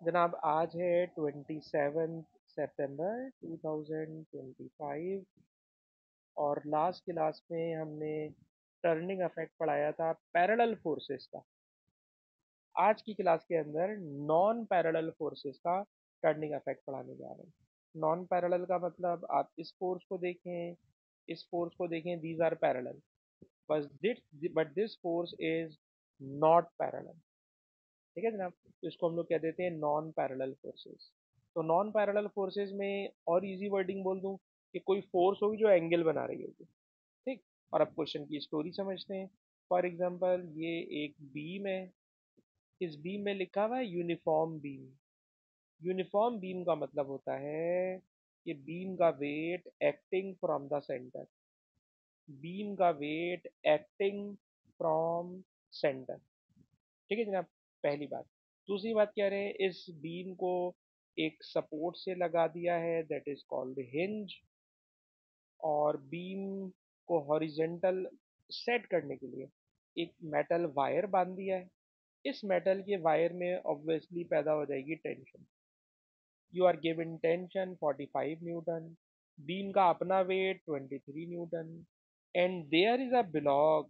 जनाब आज है 27 सितंबर 2025 और लास्ट क्लास में हमने टर्निंग इफेक्ट पढ़ाया था पैरेलल फोर्सेस का। आज की क्लास के अंदर नॉन पैरेलल फोर्सेस का टर्निंग इफेक्ट पढ़ाने जा रहे हैं। नॉन पैरेलल का मतलब आप इस फोर्स को देखें, इस फोर्स को देखें, these are parallel, but this force is not parallel. ठीक है जनाब, तो इसको हम लोग कह देते हैं नॉन पैरेलल फोर्सेस। तो नॉन पैरेलल फोर्सेस में और इजी वर्डिंग बोल दूं कि कोई फोर्स होगी जो एंगल बना रही होगी। ठीक। और अब क्वेश्चन की स्टोरी समझते हैं। फॉर एग्जांपल ये एक बीम है। इस बीम में लिखा हुआ है यूनिफॉर्म बीम। यूनिफॉर्म बीम का मतलब होता है कि बीम का weight acting from the centre. Beam का वेट एक्टिंग फ्रॉम सेंटर। ठीक है जनाब, पहली बात। दूसरी बात कह रहे हैं इस बीम को एक सपोर्ट से लगा दिया है, दैट इज कॉल्ड हिंज। और बीम को हॉरिजेंटल सेट करने के लिए एक मेटल वायर बांध दिया है। इस मेटल के वायर में ऑब्वियसली पैदा हो जाएगी tension. You are given tension 45 newton, beam का अपना weight 23 newton, and there is a block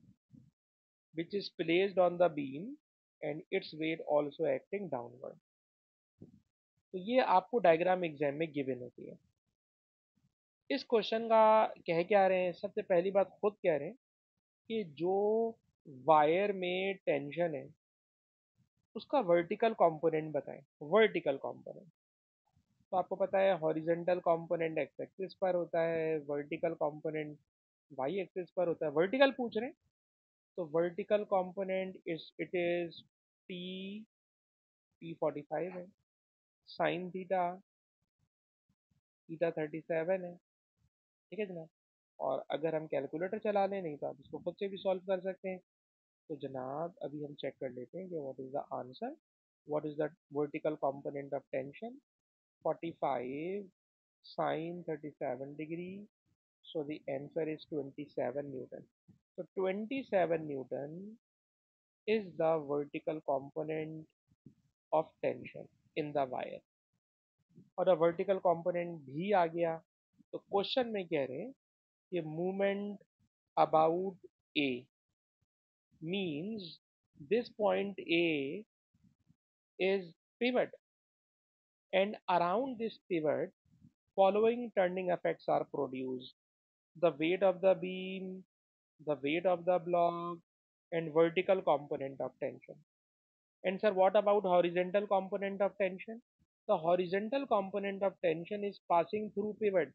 which is placed on the beam and its weight also acting downward। तो ये आपको डायग्राम एग्जाम में गिवन होती है। इस क्वेश्चन का कह क्या रहे हैं, सबसे पहली बात खुद कह रहे हैं कि जो वायर में टेंशन है उसका वर्टिकल कंपोनेंट बताएं। वर्टिकल कंपोनेंट तो आपको पता है हॉरिजॉन्टल कंपोनेंट एक्स एक्सिस पर होता है, वर्टिकल कंपोनेंट वाई एक्सिस पर होता है। वर्टिकल पूछ रहे हैं तो vertical component is T, P45 है, साइन थीटा, थीटा 37 है। ठीक है जनाब। और अगर हम कैलकुलेटर चला लें, नहीं तो आप इसको खुद से भी सॉल्व कर सकते हैं। तो जनाब अभी हम चेक कर लेते हैं कि what is the answer. What is the vertical component of tension? 45 sin 37 degree, so the answer is 27 newton। so 27 newton is the vertical component of tension in the wire। और वर्टिकल कंपोनेंट भी आ गया तो question में कह रहे हैं कि movement about A means this point A is pivot, and around this pivot following turning effects are produced: the weight of the beam, the weight of the block, and vertical component of tension। And sir, what about horizontal component of tension? The horizontal component of tension is passing through pivot,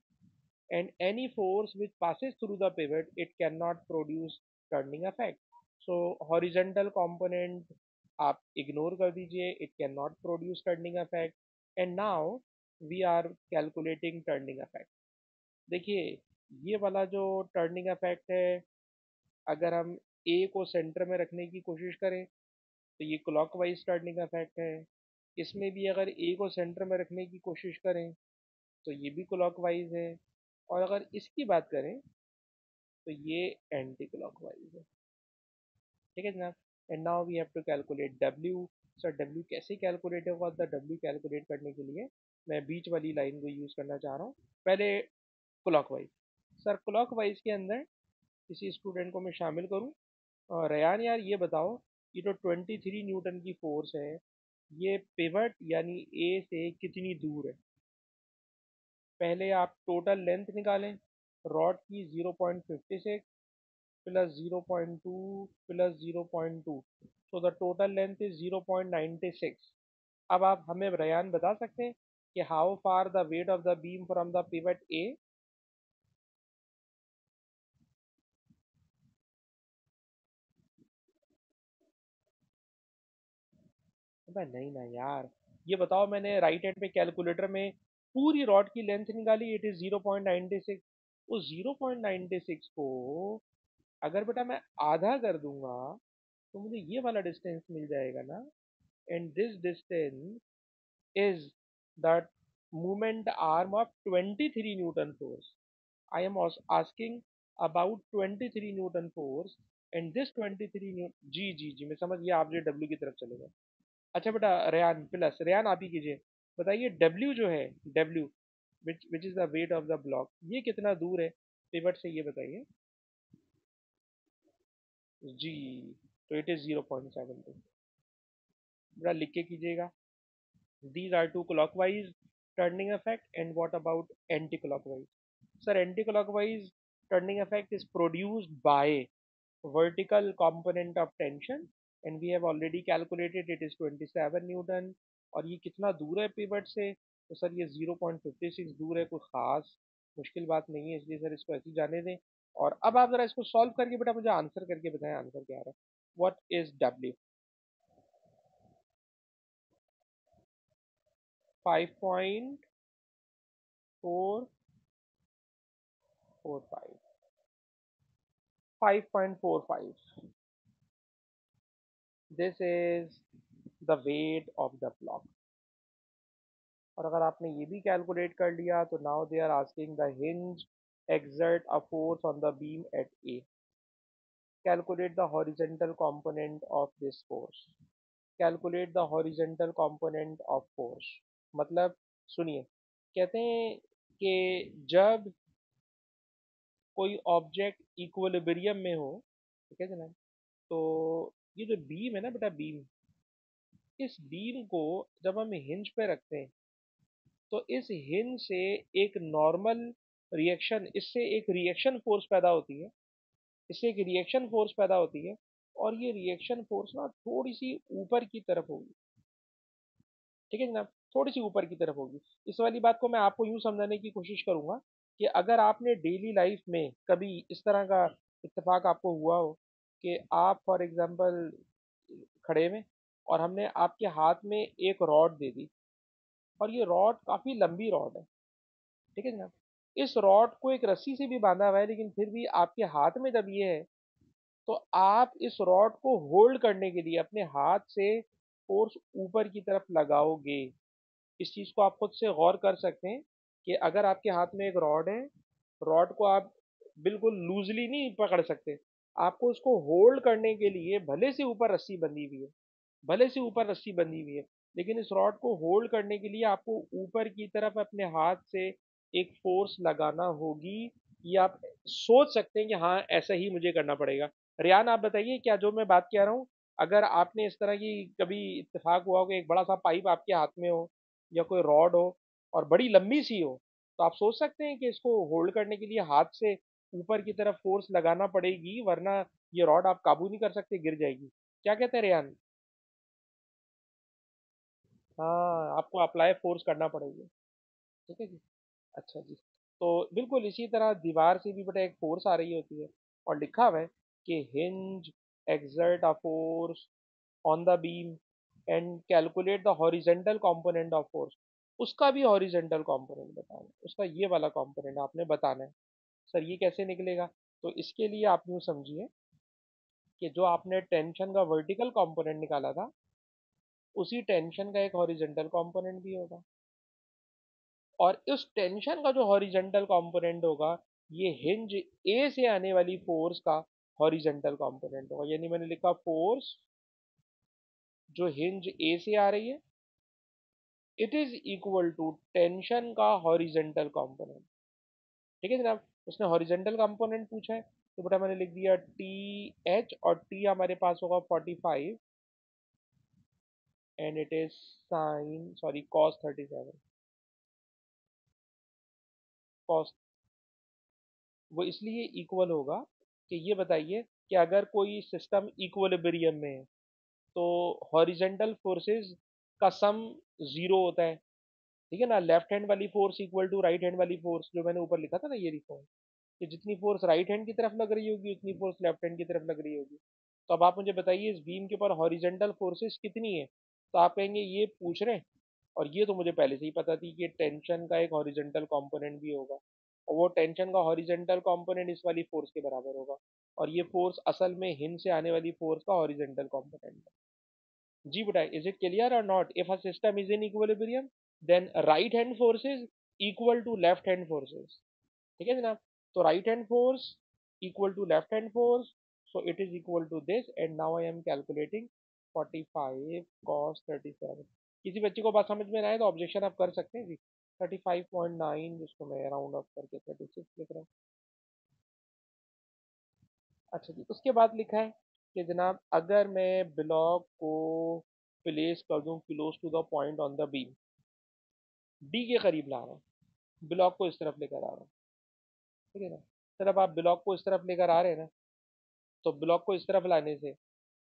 and any force which passes through the pivot, it cannot produce turning effect। So horizontal component आप ignore कर दीजिए, it cannot produce turning effect। and now we are calculating turning effect। देखिए ये वाला जो turning effect है, अगर हम ए को सेंटर में रखने की कोशिश करें तो ये क्लॉकवाइज टर्निंग इफेक्ट है। इसमें भी अगर ए को सेंटर में रखने की कोशिश करें तो ये भी क्लॉकवाइज है। और अगर इसकी बात करें तो ये एंटी क्लॉकवाइज है। ठीक है जनाब। And now we have to calculate W. Sir W कैसे कैलकुलेट होगा? द डब्ल्यू कैलकुलेट करने के लिए मैं बीच वाली लाइन को यूज़ करना चाह रहा हूँ। पहले क्लॉकवाइज। सर क्लॉकवाइज के अंदर किसी स्टूडेंट को मैं शामिल करूँ? रेयान यार ये बताओ, ये जो 23 न्यूटन की फोर्स है ये पिवट यानी ए से कितनी दूर है? पहले आप टोटल लेंथ निकालें रॉड की, 0.56 plus 0.2 plus 0.2, so the total length is 0.96। अब आप हमें रयान बता सकते हैं कि how far the weight of the beam from the pivot A? अबे नहीं ना यार, ये बताओ, मैंने राइट हैंड पे कैलकुलेटर में पूरी रॉड की लेंथ निकाली, इट इज 0.96। उस 0.96 को अगर बेटा मैं आधा कर दूंगा तो मुझे ये वाला डिस्टेंस मिल जाएगा ना। And this distance is the movement arm of 23 Newton force। I am asking about 23 Newton force, and this 23 जी जी जी मैं समझ गया, आप जो W की तरफ चले गए। अच्छा बेटा, रेयान प्लस, रेयान आप ही कीजिए। बताइए डब्ल्यू जो है, W which is the weight of the block, ये कितना दूर है पिवट से, ये बताइए जी। तो इट इज 0.72। बेटा लिख के कीजिएगा। These are two clockwise turning effect, and what about anti-clockwise? Sir, anti-clockwise turning effect is produced by vertical component of tension, and we have already calculated it is 27 Newton। और ये कितना दूर है pivot से? तो सर ये 0.56 दूर है, कोई खास मुश्किल बात नहीं है, इसलिए सर इसको ऐसे ही जाने दें। और अब आप जरा इसको सॉल्व करके बेटा मुझे आंसर करके बताएं, आंसर क्या आ रहा है। व्हाट इज डब्ल्यू? 5.445। 5.45, this is the weight of the block. और अगर आपने ये भी कैलकुलेट कर लिया तो now they are asking the hinge exert a force on the beam at A, calculate the horizontal component of this force, calculate the horizontal component of force। मतलब सुनिए, कहते हैं कि जब कोई ऑब्जेक्ट इक्विलिब्रियम में हो, ठीक है जनाब, तो ये जो बीम है ना बेटा, बीम, इस बीम को जब हम हिंज पे रखते हैं तो इस हिंज से एक नॉर्मल रिएक्शन, इससे एक रिएक्शन फोर्स पैदा होती है, इससे एक रिएक्शन फोर्स पैदा होती है। और ये रिएक्शन फोर्स ना थोड़ी सी ऊपर की तरफ होगी, ठीक है जनाब, थोड़ी सी ऊपर की तरफ होगी। इस वाली बात को मैं आपको यूं समझाने की कोशिश करूंगा कि अगर आपने डेली लाइफ में कभी इस तरह का इत्तेफाक आपको हुआ हो कि आप फॉर एग्जांपल खड़े में, और हमने आपके हाथ में एक रॉड दे दी, और ये रॉड काफी लंबी रॉड है, ठीक है जनाब, इस रॉड को एक रस्सी से भी बांधा हुआ है, लेकिन फिर भी आपके हाथ में जब ये है, तो आप इस रॉड को होल्ड करने के लिए अपने हाथ से फोर्स ऊपर की तरफ लगाओगे। इस चीज को आप खुद से गौर कर सकते हैं कि अगर आपके हाथ में एक रॉड है, रॉड को आप बिल्कुल लूजली नहीं पकड़ सकते, आपको उसको होल्ड करने के लिए भले से ऊपर रस्सी बंधी हुई है, भले से ऊपर रस्सी बंधी हुई है, लेकिन इस रॉड को होल्ड करने के लिए आपको ऊपर की तरफ अपने हाथ से एक फोर्स लगाना होगी। ये आप सोच सकते हैं कि हाँ ऐसा ही मुझे करना पड़ेगा। रियान आप बताइए, क्या जो मैं बात कह रहा हूँ, अगर आपने इस तरह की कभी इत्तेफाक हुआ हो कि एक बड़ा सा पाइप आपके हाथ में हो या कोई रॉड हो और बड़ी लंबी सी हो, तो आप सोच सकते हैं कि इसको होल्ड करने के लिए हाथ से ऊपर की तरफ फोर्स लगाना पड़ेगी, वरना ये रॉड आप काबू नहीं कर सकते, गिर जाएगी। क्या कहते हैं रियान? हाँ, आपको अप्लाई फोर्स करना पड़ेगा, ठीक है जी। अच्छा जी। तो बिल्कुल इसी तरह दीवार से भी बेटा एक फोर्स आ रही होती है, और लिखा हुआ है कि hinge exert a force on the beam and calculate the horizontal component of force। उसका भी हॉरिजेंटल कंपोनेंट बताना है, उसका ये वाला कंपोनेंट आपने बताना है। सर ये कैसे निकलेगा? तो इसके लिए आप यूँ समझिए कि जो आपने टेंशन का वर्टिकल कंपोनेंट निकाला था, उसी टेंशन का एक हॉरिजेंटल कंपोनेंट भी होगा, और इस टेंशन का जो हॉरिजेंटल कंपोनेंट होगा, ये हिंज ए से आने वाली फोर्स का हॉरिजेंटल कंपोनेंट होगा। यानी मैंने लिखा फोर्स जो हिंज ए से आ रही है, it is equal to tension का हॉरिजेंटल कंपोनेंट, ठीक है जनाब। उसने हॉरिजेंटल कंपोनेंट पूछा है, तो बेटा मैंने लिख दिया टी एच, और टी हमारे पास होगा 45, and it is sine sorry cos 37। Cos, वो इसलिए इक्वल होगा कि ये बताइए कि अगर कोई सिस्टम इक्विलिब्रियम में है तो हॉरिजेंटल फोर्सेस का सम जीरो होता है, ठीक है ना। लेफ्ट हैंड वाली force equal to right hand वाली फोर्स, जो मैंने ऊपर लिखा था ना, ये लिखा है कि जितनी फोर्स राइट हैंड की तरफ लग रही होगी उतनी फोर्स लेफ्ट हैंड की तरफ लग रही होगी। तो अब आप मुझे बताइए इस बीम के ऊपर हॉरिजेंटल फोर्सेस कितनी है? तो आप कहेंगे ये पूछ रहे हैं, और ये तो मुझे पहले से ही पता थी कि टेंशन का एक हॉरिजेंटल कंपोनेंट भी होगा, और वो टेंशन का हॉरिजेंटल कंपोनेंट इस वाली फोर्स के बराबर होगा, और ये फोर्स असल में हिंद से आने वाली फोर्स का हॉरिजेंटल कंपोनेंट है। जी बेटा, इज इट क्लियर और not? If a system is in equilibrium, then right hand forces equal to left hand forces, ठीक है जनाब। तो right hand force equal to left hand force, so it is equal to this, and now I am calculating 45 cos 37। किसी बच्चे को बात समझ में ना आए तो ऑब्जेक्शन आप कर सकते हैं जी। 35.9 जिसको मैं राउंड ऑफ करके 36 लिख रहा हूँ। अच्छा जी, उसके बाद लिखा है कि जनाब अगर मैं ब्लॉक को प्लेस कर दूं close to the point on the beam, D के करीब ला रहा हूँ, ब्लॉक को इस तरफ लेकर आ रहा हूँ, ठीक है ना। सर अब आप ब्लॉक को इस तरफ लेकर आ रहे हैं ना, तो ब्लॉक को इस तरफ लाने से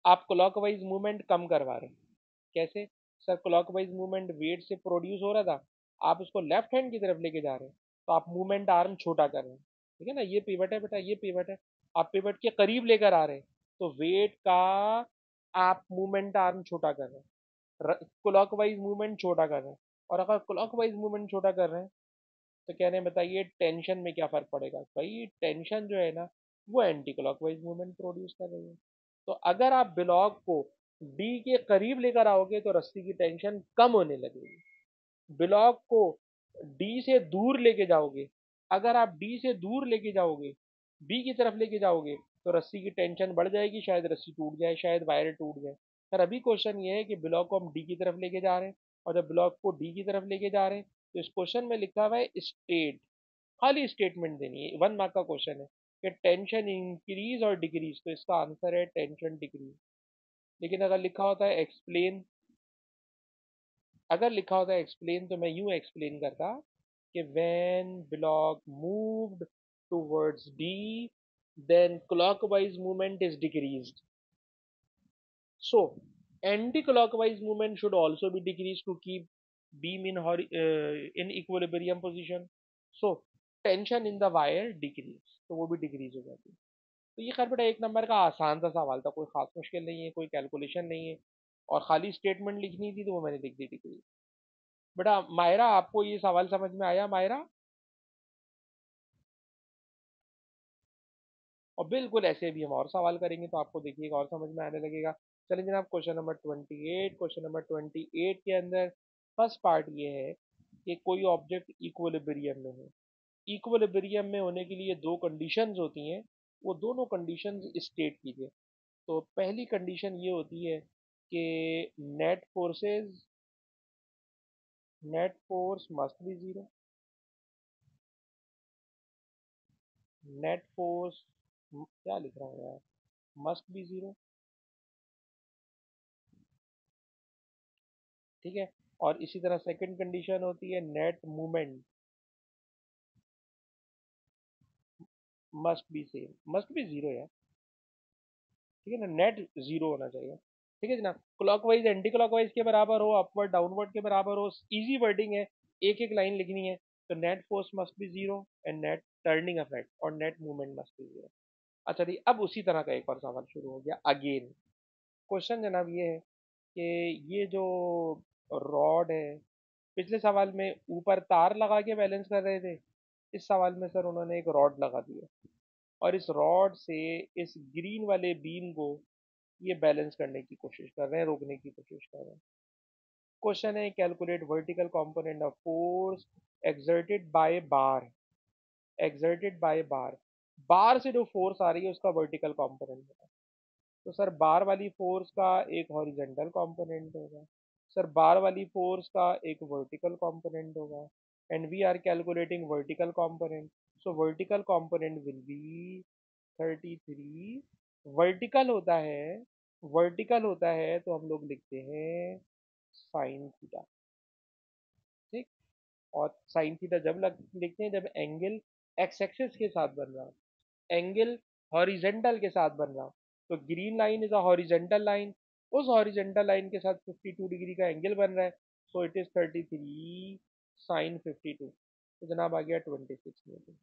आप क्लॉकवाइज मूवमेंट कम करवा रहे हैं। कैसे? सर क्लॉकवाइज मूवमेंट वेट से प्रोड्यूस हो रहा था, आप उसको लेफ्ट हैंड की तरफ लेके जा रहे हैं, तो आप मूवमेंट आर्म छोटा कर रहे हैं, ठीक है ना। ये पिवट है बेटा, ये पिवट है, आप पिवट के करीब लेकर आ रहे हैं, तो वेट का आप मूवमेंट आर्म छोटा कर रहे हैं, क्लॉकवाइज मूवमेंट छोटा कर रहे हैं। और अगर क्लॉकवाइज मूवमेंट छोटा कर रहे हैं तो कह रहे हैं बताइए टेंशन में क्या फर्क पड़ेगा। भाई टेंशन जो है ना, वो एंटी क्लॉकवाइज मूवमेंट प्रोड्यूस कर रही है। तो अगर आप ब्लॉक को डी के करीब लेकर आओगे तो रस्सी की टेंशन कम होने लगेगी। ब्लॉक को डी से दूर लेके जाओगे, अगर आप डी से दूर लेके जाओगे, बी की तरफ लेके जाओगे, तो रस्सी की टेंशन बढ़ जाएगी, शायद रस्सी टूट जाए, शायद वायर टूट जाए। सर अभी क्वेश्चन ये है कि ब्लॉक को हम डी की तरफ लेके जा रहे हैं, और जब ब्लॉक को डी की तरफ लेके जा रहे हैं तो इस क्वेश्चन में लिखा हुआ है स्टेट, खाली स्टेटमेंट देनी है, 1 मार्क का क्वेश्चन है कि टेंशन इंक्रीज और डिक्रीज, तो इसका आंसर है टेंशन डिक्रीज। लेकिन अगर लिखा होता है एक्सप्लेन, अगर लिखा होता है एक्सप्लेन तो मैं यूं एक्सप्लेन करता कि when block moved towards D then clockwise movement is decreased, so anti-clockwise movement should also be decreased to keep beam in equilibrium position, so tension in the wire decrease, तो वो भी decrease हो जाती है। तो ये खैर बेटा 1 नंबर का आसान सा सवाल था, कोई खास मुश्किल नहीं है, कोई कैलकुलेशन नहीं है, और खाली स्टेटमेंट लिखनी थी तो वो मैंने लिख दी डिक्रीज। बेटा मायरा, आपको ये सवाल समझ में आया मायरा? और बिल्कुल ऐसे भी हम और सवाल करेंगे तो आपको देखिएगा और समझ में आने लगेगा। चलिए जनाब क्वेश्चन नंबर 28, क्वेश्चन नंबर 28 के अंदर फर्स्ट पार्ट ये है कि कोई ऑब्जेक्ट इक्विलिब्रियम में है। इक्विलिब्रियम में होने के लिए दो कंडीशंस होती हैं, वो दोनों कंडीशंस स्टेट कीजिए। तो पहली कंडीशन ये होती है कि net forces, net force must be zero, net force क्या लिख रहा हूँ यार, मस्ट बी जीरो, ठीक है। और इसी तरह सेकंड कंडीशन होती है net movement must B same, must be zero यार, ठीक है ना, नेट जीरो होना चाहिए, ठीक है जनाब। क्लॉकवाइज एंटी क्लॉकवाइज के बराबर हो, अपवर्ड डाउनवर्ड के बराबर हो, इजी वर्डिंग है, एक एक लाइन लिखनी है। तो net force must be zero and net turning effect और net movement must be zero. अच्छा जी, अब उसी तरह का एक और सवाल शुरू हो गया अगेन। क्वेश्चन जनाब ये है कि ये जो रॉड है, पिछले सवाल में ऊपर तार लगा के बैलेंस कर रहे थे, इस सवाल में सर उन्होंने एक रॉड लगा दिया, और इस रॉड से इस ग्रीन वाले बीम को ये बैलेंस करने की कोशिश कर रहे हैं, रोकने की कोशिश कर रहे हैं। क्वेश्चन है calculate vertical component of force exerted by bar, exerted by bar, bar से जो फोर्स आ रही है उसका वर्टिकल कंपोनेंट है। तो सर बार वाली फोर्स का एक हॉरिजेंटल कंपोनेंट होगा, सर बार वाली फोर्स का एक वर्टिकल कंपोनेंट होगा, and we are calculating vertical component, so vertical component will be 33। Vertical होता है, वर्टिकल होता है तो हम लोग लिखते हैं साइन थीटा, ठीक। और साइन थीटा जब लिखते हैं जब एंगल एक्स एक्सिस के साथ बन रहा हो, एंगल हॉरिजेंटल के साथ बन रहा हो। तो green line is a horizontal line, उस हॉरिजेंटल लाइन के साथ 52 डिग्री का एंगल बन रहा है, सो इट इज 33 साइन 52, तो जनाब आ गया 26 न्यूटन।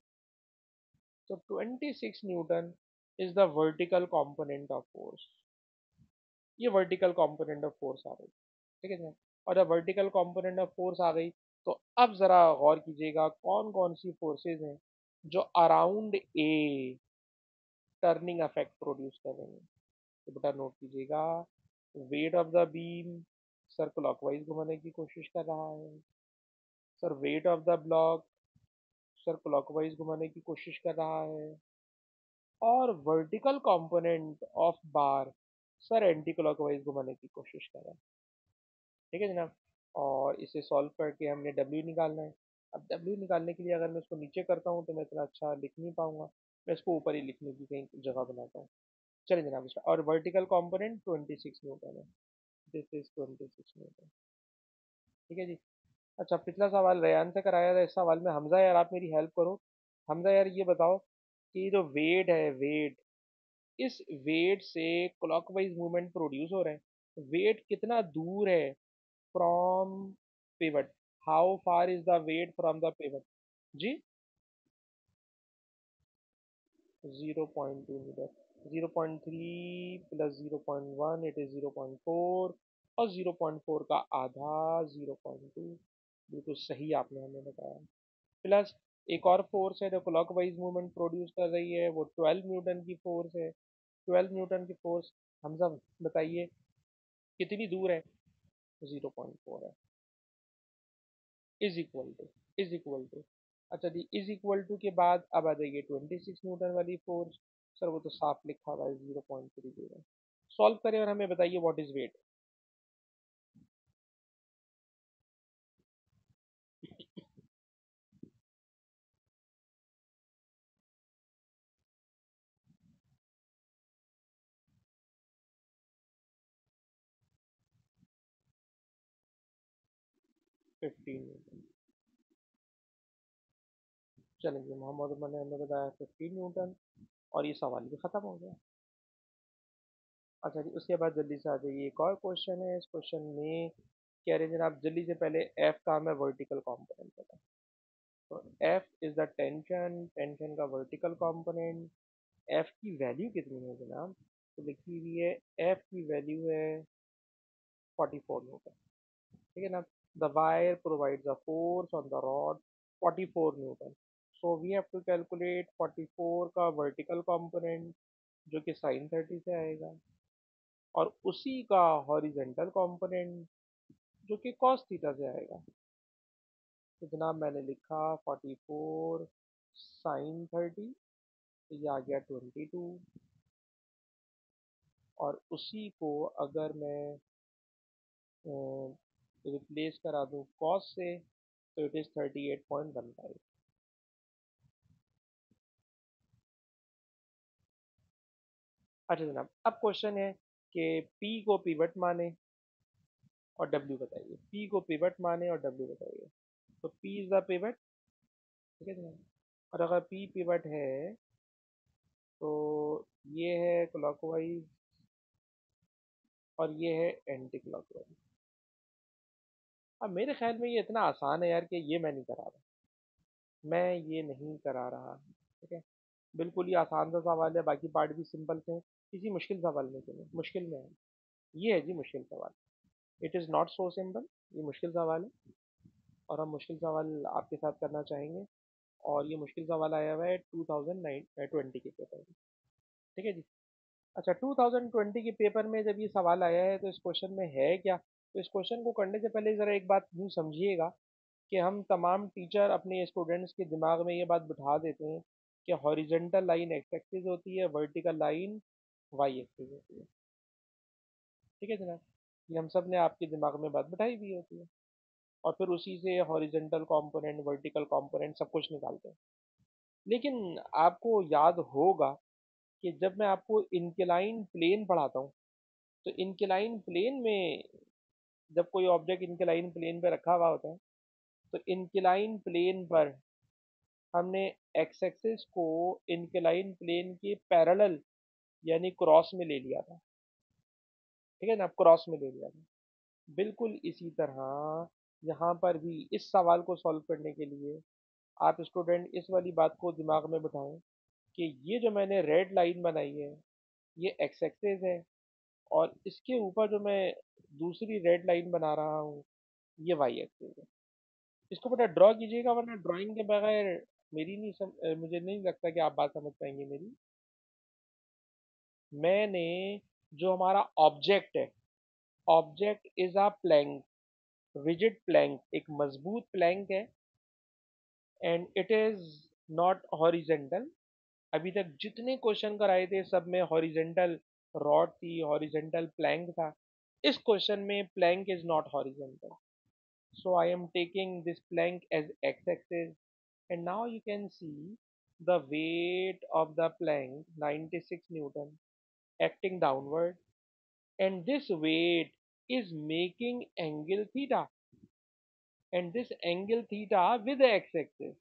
तो 26 Newton is the vertical component of force, ये वर्टिकल कंपोनेंट ऑफ फोर्स आ गई, ठीक है जनाब। और जब वर्टिकल कंपोनेंट ऑफ फोर्स आ गई तो अब जरा गौर कीजिएगा कौन कौन सी फोर्सेज हैं जो around a turning effect produce कर रही हैं। तो बेटा नोट कीजिएगा, wait of the beam sir clockwise घुमाने की कोशिश कर रहा है, sir wait of the block sir clockwise घुमाने की कोशिश कर रहा है, और vertical component of bar sir anti clockwise घुमाने की कोशिश कर रहा है। ठीक है जनाब। और इसे सॉल्व करके हमने डब्ल्यू निकालना है। अब डब्ल्यू निकालने के लिए अगर मैं इसको नीचे करता हूँ तो मैं इतना अच्छा लिख नहीं पाऊंगा। मैं इसको ऊपर ही लिखने की कहीं जगह बनाता हूँ। चलिए जनाब इसका और वर्टिकल कंपोनेंट 26 न्यूटन है। This is 26 Newton. ठीक है जी। अच्छा पिछला सवाल रेयान से कराया था, इस सवाल में हमजा यार आप मेरी हेल्प करो। हमजा यार ये बताओ कि जो वेट है, वेट, इस वेट से क्लॉकवाइज मूवमेंट प्रोड्यूस हो रहा है। वेट कितना दूर है from pivot? How far is the weight from the pivot? जी। 0.2 मीटर। 0.3 प्लस 0.1 इट इज 0.4, और 0.4 का आधा 0.2। बिल्कुल सही आपने हमें बताया। प्लस एक और फोर्स है जो क्लॉकवाइज मूवमेंट प्रोड्यूस कर रही है, वो 12 न्यूटन की फोर्स है। 12 न्यूटन की फोर्स। हम सब बताइए कितनी दूर है? 0.4 है। Is equal to, is equal to, अच्छा जी, इज इक्वल टू के बाद अब आ जाइए 26 न्यूटन वाली फोर्स। सर वो तो साफ लिखा हुआ है 0.30। सॉल्व करें और हमें बताइए व्हाट इज वेट। 15 न्यूटन। चलेंगे मोहम्मद उमर ने हमें बताया 15 न्यूटन, और ये सवाल भी खत्म हो गया। अच्छा जी उसके बाद जल्दी से आ जाइए, एक और क्वेश्चन है। इस क्वेश्चन में कह रहे हैं जनाब जल्दी से पहले एफ का हमें वर्टिकल कंपोनेंट पता। तो F is the tension, tension का वर्टिकल कंपोनेंट। एफ की वैल्यू कितनी है जनाब? तो लिखी हुई है, एफ की वैल्यू है 44 न्यूटन। ठीक है ना। The wire provides a force on the rod 44 newton. So we have to calculate 44 का वर्टिकल कंपोनेंट जो कि साइन 30 से आएगा, और उसी का हॉरिजेंटल कंपोनेंट जो कि कॉस थीटा से आएगा। तो जनाब मैंने लिखा 44 साइन 30, तो ये आ गया 22, और उसी को अगर मैं रिप्लेस करा दूँ कॉस से तो इट इज़ 38.15। अच्छा जनाब अब क्वेश्चन है कि P को पिवट माने और W बताइए। P को पिवट माने और W बताइए। तो P इज द पिवट। ठीक है जनाब। और अगर P पिवट है तो ये है क्लॉकवाइज और ये है एंटी क्लॉकवाइज। अब मेरे ख्याल में ये इतना आसान है यार कि ये मैं नहीं करा रहा। मैं ये नहीं करा रहा। ठीक है। बिल्कुल ही आसान सा सवाल है, बाकी पार्ट भी सिंपल थे। किसी मुश्किल सवाल में क्यों नहीं, मुश्किल में है। ये है जी मुश्किल सवाल। It is not so simple. ये मुश्किल सवाल है, और हम मुश्किल सवाल आपके साथ करना चाहेंगे। और ये मुश्किल सवाल आया हुआ है 2020 के पेपर में। ठीक है जी। अच्छा 2020 के पेपर में जब ये सवाल आया है तो इस क्वेश्चन में है क्या? तो इस क्वेश्चन को करने से पहले ज़रा एक बात यूँ समझिएगा कि हम तमाम टीचर अपने स्टूडेंट्स के दिमाग में ये बात बिठा देते हैं कि हॉरिजेंटल लाइन एक्स एक्सिस होती है, वर्टिकल लाइन वाई एक्सिस होती है। ठीक है जनाब। ये हम सब ने आपके दिमाग में बात बिठाई हुई होती है, और फिर उसी से हॉरिजेंटल कंपोनेंट, वर्टिकल कंपोनेंट सब कुछ निकालते हैं। लेकिन आपको याद होगा कि जब मैं आपको इंक्लाइन प्लेन पढ़ाता हूँ, तो इंक्लाइन प्लेन में जब कोई ऑब्जेक्ट इंक्लाइन प्लेन पे रखा हुआ होता है, तो इंक्लाइन प्लेन पर हमने एक्स एक्सिस को इंक्लाइन प्लेन के पैरेलल यानी क्रॉस में ले लिया था। ठीक है ना, क्रॉस में ले लिया था। बिल्कुल इसी तरह यहाँ पर भी इस सवाल को सॉल्व करने के लिए आप स्टूडेंट इस वाली बात को दिमाग में बिठाएं कि ये जो मैंने रेड लाइन बनाई है ये एक्स एक्सिस है, और इसके ऊपर जो मैं दूसरी रेड लाइन बना रहा हूँ ये वाई एक्सिस है। इसको बेटा ड्रॉ कीजिएगा, वरना ड्राइंग के बगैर मेरी नहीं मुझे नहीं लगता कि आप बात समझ पाएंगे मेरी। मैंने जो हमारा ऑब्जेक्ट है, object is a plank, rigid plank, एक मजबूत प्लैंक है, and it is not horizontal. अभी तक जितने क्वेश्चन कराए थे सब में हॉरिजेंटल रॉड थी, हॉरिजेंटल प्लैंक था। इस क्वेश्चन में plank is not horizontal, so I am taking this plank as x-axis, and now you can see the weight of the plank 96 Newton acting downward, and this weight is making angle theta, and this angle theta with the x-axis,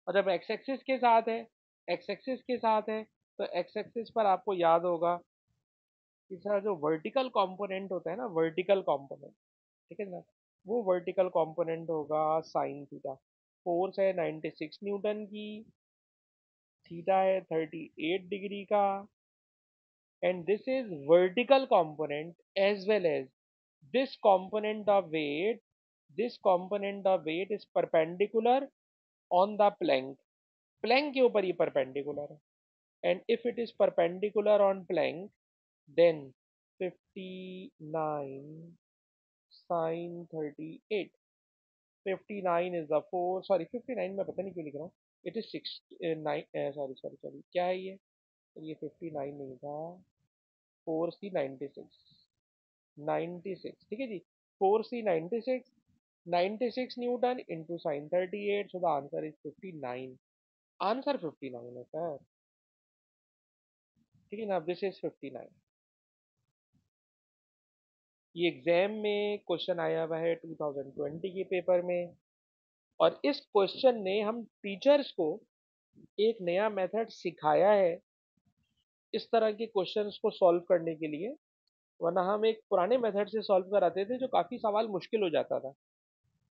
और जब x-axis के साथ है, x-axis के साथ है, तो x-axis पर आपको याद होगा इसका जो वर्टिकल कंपोनेंट होता है ना, वर्टिकल कंपोनेंट, ठीक है ना, वो वर्टिकल कंपोनेंट होगा साइन थीटा। फोर्स है 96 न्यूटन की, थीटा है 38 डिग्री का, and this is vertical component as well as this component of weight, this component of weight is perpendicular on the plank, plank के ऊपर ये परपेंडिकुलर है, and if it is perpendicular on plank then 59 sin 38, 59 is the four, sorry 59 मैं पता नहीं क्यों लिख रहा हूँ, it is 9, sorry sorry sorry क्या है ये 59 नहीं था, फोर्स थी 96, 96 ठीक है जी, फोर्स थी 96, 96 Newton into sine 38, so the answer is 59, answer 59 है सर, ठीक है ना, दिस इज 59। ये एग्जाम में क्वेश्चन आया हुआ है 2020 के पेपर में, और इस क्वेश्चन ने हम टीचर्स को एक नया मेथड सिखाया है इस तरह के क्वेश्चंस को सॉल्व करने के लिए, वरना हम एक पुराने मेथड से सॉल्व कराते थे जो काफ़ी सवाल मुश्किल हो जाता था।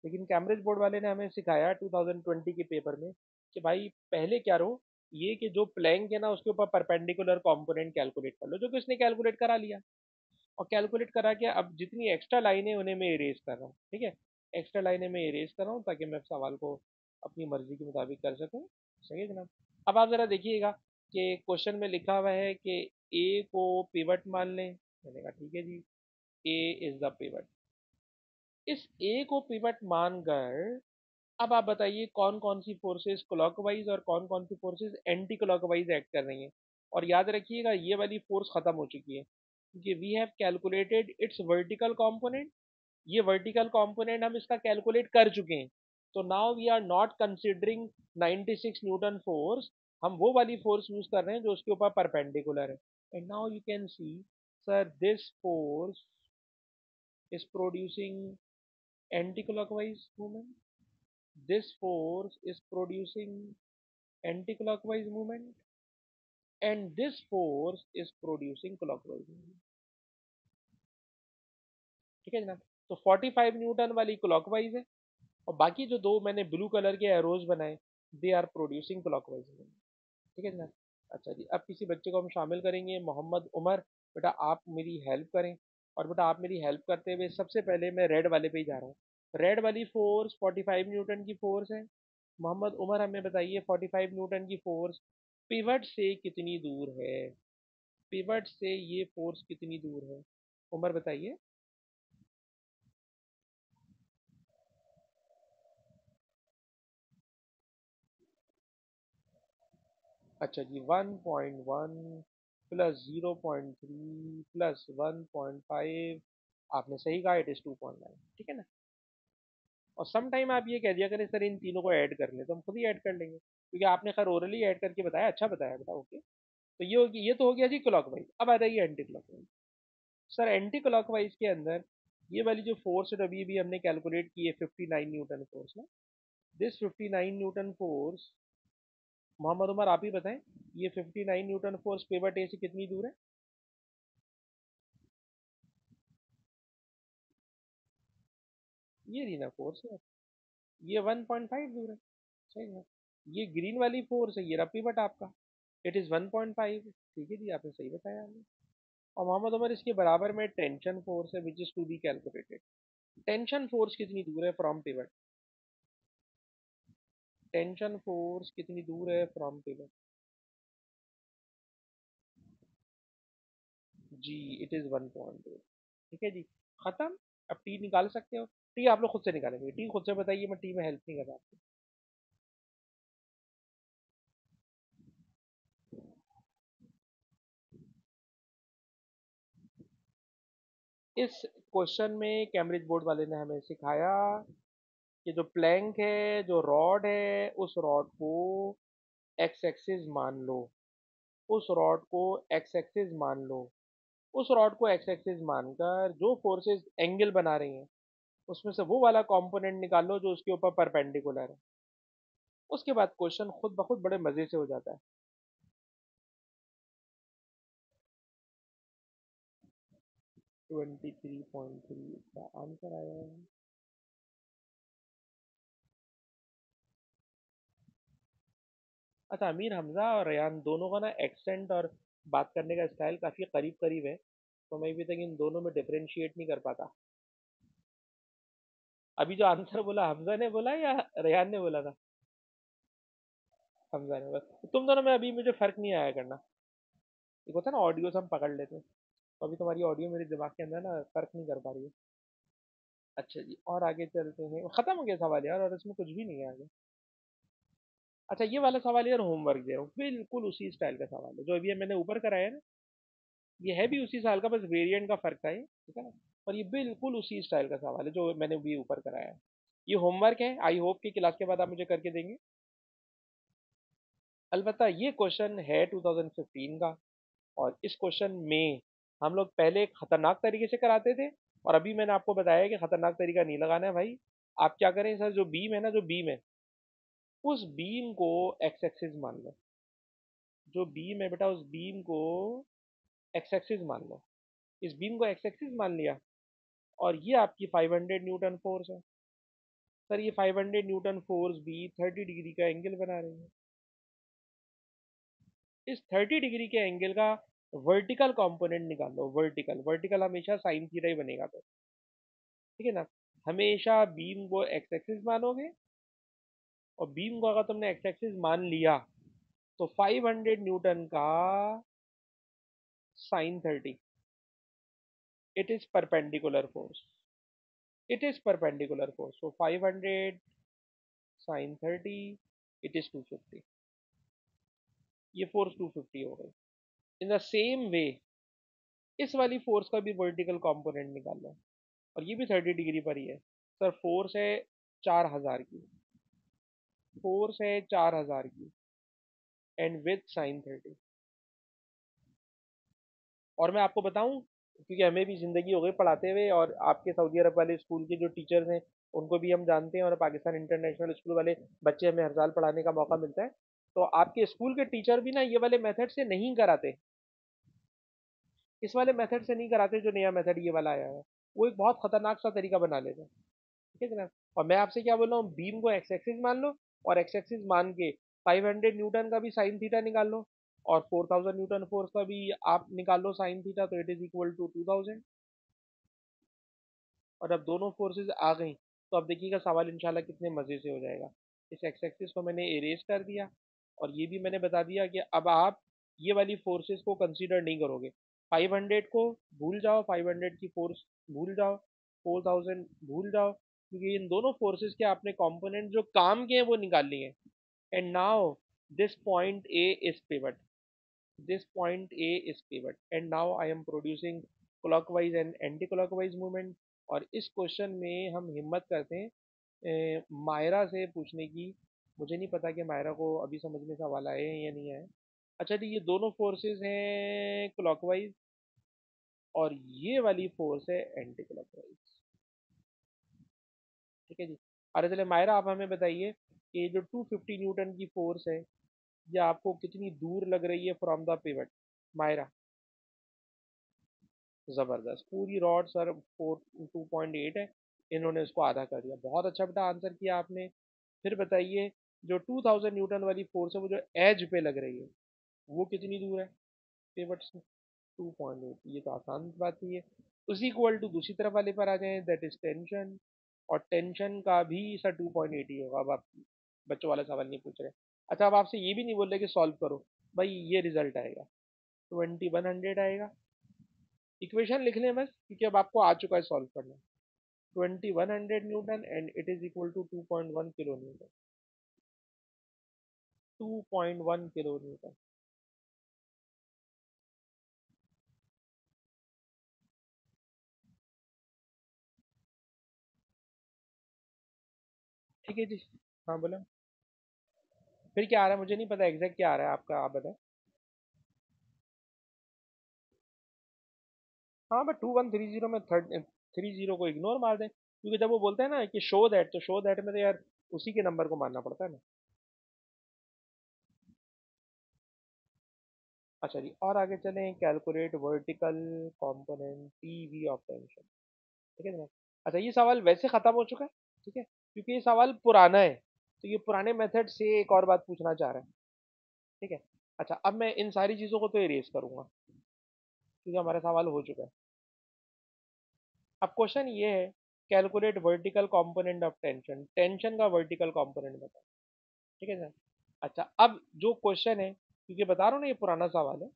लेकिन कैम्ब्रिज बोर्ड वाले ने हमें सिखाया 2020 के पेपर में कि भाई पहले क्या रो, ये कि जो प्लैंक है ना उसके ऊपर परपेंडिकुलर कंपोनेंट कैलकुलेट कर लो, जो कि उसने कैलकुलेट करा लिया, और कैलकुलेट करा के अब जितनी एक्स्ट्रा लाइनें उन्हें मैं इरेज कर रहा हूँ, ठीक है, एक्स्ट्रा लाइनें मैं इरेज कर रहा हूँ ताकि मैं सवाल को अपनी मर्जी के मुताबिक कर सकूँ। सही है जनाब। अब आप ज़रा देखिएगा कि क्वेश्चन में लिखा हुआ है कि ए को पिवट मान लें, मैंने कहा ठीक है जी, ए इज द पिवट। इस ए को पिवट मानकर अब आप बताइए कौन कौन सी फोर्सेस क्लॉकवाइज और कौन कौन सी फोर्सेस एंटी क्लॉकवाइज एक्ट कर रही हैं, और याद रखिएगा ये वाली फोर्स खत्म हो चुकी है क्योंकि we have calculated its vertical component, ये वर्टिकल कंपोनेंट हम इसका कैलकुलेट कर चुके हैं, तो now we are not considering 96 newton force, हम वो वाली फोर्स यूज कर रहे हैं जो उसके ऊपर परपेंडिकुलर है, and now you can see sir this force is producing anti-clockwise movement. This force is producing anti-clockwise movement, and this force is producing clockwise movement. ठीक है जनाब, तो 45 न्यूटन वाली क्लॉकवाइज है, और बाकी जो दो मैंने ब्लू कलर के एरोज बनाए they are producing clockwise movement. ठीक है जनाब। अच्छा जी, अब किसी बच्चे को हम शामिल करेंगे, मोहम्मद उमर, बेटा आप मेरी हेल्प करें, और बेटा आप मेरी हेल्प करते हुए सबसे पहले मैं रेड वाले पे ही जा रहा हूँ। रेड वाली फोर्स 45 न्यूटन की फोर्स है। मोहम्मद उमर हमें बताइए 45 न्यूटन की फोर्स पिवट से कितनी दूर है, पिवट से ये फोर्स कितनी दूर है, उमर बताइए। अच्छा जी, 1.1 प्लस 0.3 प्लस 1.5, आपने सही कहा, इट इज 2.9, ठीक है ना। और सम टाइम आप ये कह दिया करें सर इन तीनों को ऐड कर लें, तो हम खुद ही ऐड कर लेंगे क्योंकि आपने खैर ओरली ऐड करके बताया, अच्छा बताया बेटा, ओके। तो ये होगी, ये तो हो गया जी क्लॉकवाइज। अब आ जाइए anti clockwise. Sir anti clockwise के अंदर ये वाली जो फोर्स है अभी भी हमने कैलकुलेट की है 59 न्यूटन फोर्स ना, this 59 newton force, Mohammad Umar आप ही बताएं, ये 59 न्यूटन फोर्स पिवट ए से कितनी दूर है। ये रही ना फोर्स है, ये 1.5 दूर है, सही है। ये ग्रीन वाली फोर्स है, ये रहा पिवट आपका, इट इज 1.5, ठीक है जी, आपने सही बताया हमें। और मोहम्मद उमर इसके बराबर में टेंशन फोर्स है which is to be calculated. Tension force कितनी दूर है फ्रॉम पिवट, टेंशन फोर्स कितनी दूर है फ्रॉम पिवट। जी, इट इज 1.2, ठीक है जी, खत्म। अब टी निकाल सकते हो, टी आप लोग खुद से निकालेंगे, टी खुद से बताइए, मैं टी में हेल्प नहीं कर रहा आपको। इस क्वेश्चन में कैम्ब्रिज बोर्ड वाले ने हमें सिखाया कि जो प्लैंक है, जो रॉड है, उस रॉड को एक्स एक्सिस मान लो, उस रॉड को एक्स एक्सिस मान लो, उस रॉड को एक्स एक्सिस मानकर जो फोर्सेस एंगल बना रही हैं उसमें से वो वाला कंपोनेंट निकाल लो जो उसके ऊपर परपेंडिकुलर है। उसके बाद क्वेश्चन खुद ब खुद बड़े मजे से हो जाता है। 23.3 इसका आंसर आया है। अच्छा, अमीर हमजा और रेयान दोनों का ना एक्सेंट और बात करने का स्टाइल काफी करीब करीब है, तो मैं अभी तक इन दोनों में डिफरेंशिएट नहीं कर पाता। अभी जो आंसर बोला हमजा ने बोला या रेयान ने बोला था? हमजा ने बोला। तो तुम दोनों में अभी मुझे फर्क नहीं आया करना। एक होता है ना ऑडियो से हम पकड़ लेते हैं, तो अभी तुम्हारी ऑडियो मेरे दिमाग के अंदर ना फर्क नहीं कर पा रही है। अच्छा जी, और आगे चलते हैं। खत्म हो गया सवाल यार, और इसमें कुछ भी नहीं है आगे। अच्छा, ये वाला सवाल यार होमवर्क दे रहा हूँ, बिल्कुल उसी स्टाइल का सवाल है जो अभी मैंने ऊपर कराया है ना। ये है भी उसी साल का, बस वेरिएंट का फर्क था ये, ठीक है ना। और ये बिल्कुल उसी स्टाइल का सवाल है जो मैंने भी ऊपर कराया है। ये होमवर्क है, आई होप कि क्लास के बाद आप मुझे करके देंगे। अलबत्ता ये क्वेश्चन है 2015 का, और इस क्वेश्चन में हम लोग पहले खतरनाक तरीके से कराते थे, और अभी मैंने आपको बताया कि खतरनाक तरीका नहीं लगाना है भाई। आप क्या करें सर, जो बीम है ना, जो बीम है, उस बीम को एक्स एक्सिस मान लो। जो बीम है बेटा, उस बीम को एक्स एक्सिस मान लो। इस बीम को एक्स एक्सिस मान लिया, और ये आपकी 500 न्यूटन फोर्स है। सर ये 500 न्यूटन फोर्स भी 30 डिग्री का एंगल बना रही है। इस 30 डिग्री के एंगल का वर्टिकल कंपोनेंट निकाल लो। वर्टिकल वर्टिकल हमेशा साइन थीटा ही बनेगा, तो ठीक है ना। हमेशा बीम को एक्स एक्सिस मानोगे, और बीम को अगर तुमने एक्स एक्सिस मान लिया तो 500 न्यूटन का sine 30, it is perpendicular force. It is perpendicular force, so 500 sine 30, it is 250। ये फोर्स 250 हो गई। इन द सेम वे इस वाली फोर्स का भी वर्टिकल कंपोनेंट निकाल लो, और ये भी 30 डिग्री पर ही है। सर फोर्स है 4000 की, फोर्स है 4000 की, एंड विथ साइन 30। और मैं आपको बताऊं, क्योंकि हमें भी जिंदगी हो गई पढ़ाते हुए, और आपके सऊदी अरब वाले स्कूल के जो टीचर्स हैं उनको भी हम जानते हैं, और पाकिस्तान इंटरनेशनल स्कूल वाले बच्चे हमें हर साल पढ़ाने का मौका मिलता है। तो आपके स्कूल के टीचर भी ना ये वाले मेथड से नहीं कराते, इस वाले मेथड से नहीं कराते जो नया मेथड ये वाला आया है। वो एक बहुत खतरनाक सा तरीका बना लेते हैं, ठीक है जनाब। और मैं आपसे क्या बोल रहा हूँ, बीम को एक्स एक्सिस मान लो, और एक्स एक्सिस मान के 500 न्यूटन का भी साइन थीटा निकाल लो, और 4000 न्यूटन फोर्स का भी आप निकाल लो साइन थीटा, तो इट इज इक्वल टू 2000। और अब दोनों फोर्सेस आ गई, तो अब देखिएगा सवाल इंशाल्लाह कितने मज़े से हो जाएगा। इस एक्स एक्सिस को मैंने इरेज कर दिया, और ये भी मैंने बता दिया कि अब आप ये वाली फोर्सेस को कंसीडर नहीं करोगे। 500 को भूल जाओ, 500 की फोर्स भूल जाओ, 4000 भूल जाओ, क्योंकि इन दोनों फोर्सेस के आपने कंपोनेंट जो काम के हैं वो निकाल लिए हैं। And now this point A is pivot, this point A is pivot, and now I am producing clockwise and anti-clockwise movement। और इस क्वेश्चन में हम हिम्मत करते हैं मायरा से पूछने की। मुझे नहीं पता कि मायरा को अभी समझ में सवाल आए हैं या नहीं आए। अच्छा जी, ये दोनों फोर्सेस हैं क्लॉकवाइज, और ये वाली फोर्स है एंटी क्लॉकवाइज, ठीक है जी। अरे चले मायरा, आप हमें बताइए कि जो 250 न्यूटन की फोर्स है, ये आपको कितनी दूर लग रही है फ्रॉम द पिवट? मायरा। जबरदस्त, पूरी रॉड सर 2.8 है, इन्होंने उसको आधा कर दिया। बहुत अच्छा बेटा आंसर किया आपने। फिर बताइए, जो 2000 न्यूटन वाली फोर्स है वो जो एज पे लग रही है, वो कितनी दूर है पिवट से? 2.8, ये तो आसान बात ही है। उसी इक्वल टू दूसरी तरफ वाले पर आ जाए, दैट इज टेंशन, और टेंशन का भी सर 2.8 ही होगा। अब आप बच्चों वाला सवाल नहीं पूछ रहे। अच्छा, अब आपसे ये भी नहीं बोल रहे कि सॉल्व करो, भाई ये रिजल्ट आएगा, 2100 आएगा। इक्वेशन लिख लें बस, क्योंकि अब आपको आ चुका है सॉल्व करना। 2100 newton, and it is equal to 2.1 kilo newton. 2.1 kilo newton. ठीक है जी। हाँ बोलो। फिर क्या आ रहा है, मुझे नहीं पता एग्जैक्ट क्या आ रहा है आपका, आप बताएं। हाँ बट 2130 में थर्ड 30 को इग्नोर मार दें, क्योंकि जब वो बोलते हैं ना कि शो दैट, तो शो दैट में तो यार उसी के नंबर को मानना पड़ता है ना। अच्छा जी, और आगे चलें, calculate vertical component TV off tension. ठीक है ना। अच्छा, ये सवाल वैसे खत्म हो चुका है, ठीक है, क्योंकि ये सवाल पुराना है, तो ये पुराने मेथड से एक और बात पूछना चाह रहा है। ठीक है। अच्छा, अब मैं इन सारी चीज़ों को तो इरेज करूंगा, क्योंकि हमारा सवाल हो चुका है। अब क्वेश्चन ये है, calculate vertical component of tension, tension का वर्टिकल कंपोनेंट बताओ। ठीक है सर। अच्छा, अब जो क्वेश्चन है, क्योंकि बता रहा हूँ ना ये पुराना सवाल है,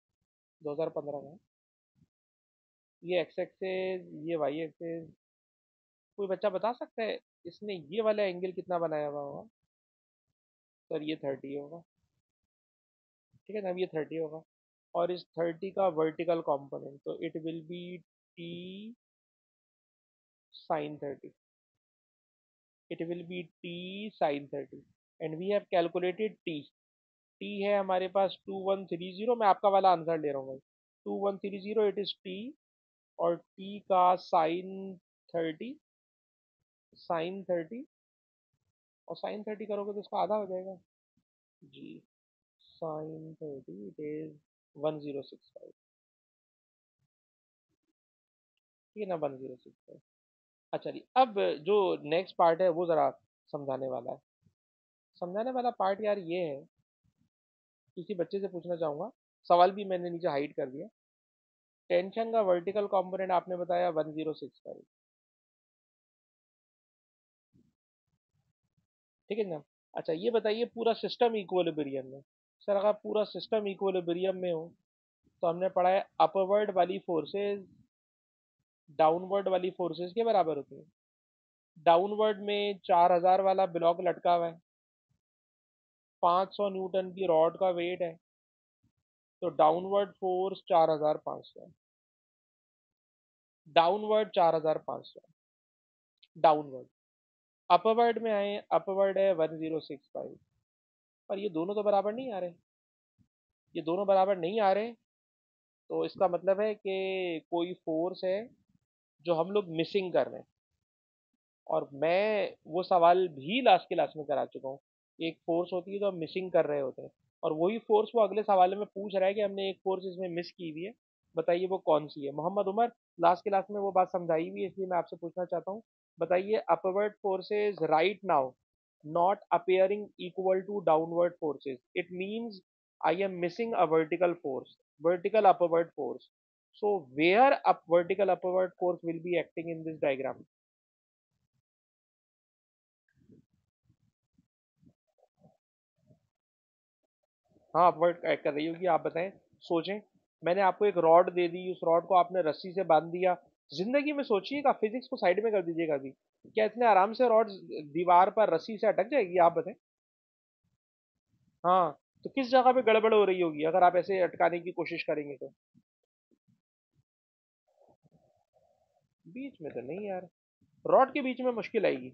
2015 का। ये एक्स एक्सेस, ये वाई एक्सेस, कोई बच्चा बता सकता है इसने ये वाला एंगल कितना बनाया हुआ होगा? सर ये 30 होगा। ठीक है ना, अब ये 30 होगा, और इस 30 का वर्टिकल कंपोनेंट, तो it will be t sine 30, it will be t sine 30, and we have calculated t. T है हमारे पास 2130, मैं आपका वाला आंसर ले रहा हूँ भाई, 2130 इट इज टी, और टी का साइन 30, साइन 30, और साइन 30 करोगे तो इसका आधा हो जाएगा जी। Sign 30 it is 1065। ठीक है ना, 1065। अच्छा जी, अब जो नेक्स्ट पार्ट है वो ज़रा समझाने वाला है। समझाने वाला पार्ट यार ये है, किसी बच्चे से पूछना चाहूँगा, सवाल भी मैंने नीचे हाइड कर दिया। टेंशन का वर्टिकल कंपोनेंट आपने बताया 1065। ठीक है ना। अच्छा, ये बताइए पूरा सिस्टम इक्विलिब्रियम में। सर अगर पूरा सिस्टम इक्विलिब्रियम में हो, तो हमने पढ़ा है अपवर्ड वाली फोर्सेस डाउनवर्ड वाली फोर्सेस के बराबर होती है। डाउनवर्ड में 4000 वाला ब्लॉक लटका हुआ है, 500 न्यूटन की रॉड का वेट है, तो डाउनवर्ड फोर्स 4500 है। Downward 4500, downward. अपवर्ड में आए, अपवर्ड है 1065, पर ये दोनों तो बराबर नहीं आ रहे। ये दोनों बराबर नहीं आ रहे, तो इसका मतलब है कि कोई फोर्स है जो हम लोग मिसिंग कर रहे हैं। और मैं वो सवाल भी लास्ट क्लास में करा चुका हूँ। एक फोर्स होती है जो हम मिसिंग कर रहे होते हैं, और वही फोर्स वो अगले सवाल में पूछ रहा है कि हमने एक फोर्स इसमें मिस की हुई है, बताइए वो कौन सी है। मोहम्मद उमर, लास्ट क्लास में वो बात समझाई हुई है, इसलिए मैं आपसे पूछना चाहता हूँ, बताइए upward forces right now not appearing equal to downward forces, it means I am missing a vertical force, vertical upward force. So where up vertical upward force will be acting in this diagram? हाँ, upward act कर रही होगी, आप बताएं, सोचें। मैंने आपको एक रॉड दे दी, उस रॉड को आपने रस्सी से बांध दिया। जिंदगी में सोचिएगा, फिजिक्स को साइड में कर दीजिएगा अभी, क्या इतने आराम से रॉड दीवार पर रस्सी से अटक जाएगी, आप बताएं। हाँ, तो किस जगह पे गड़बड़ हो रही होगी अगर आप ऐसे अटकाने की कोशिश करेंगे तो? बीच में तो नहीं यार, रॉड के बीच में मुश्किल आएगी।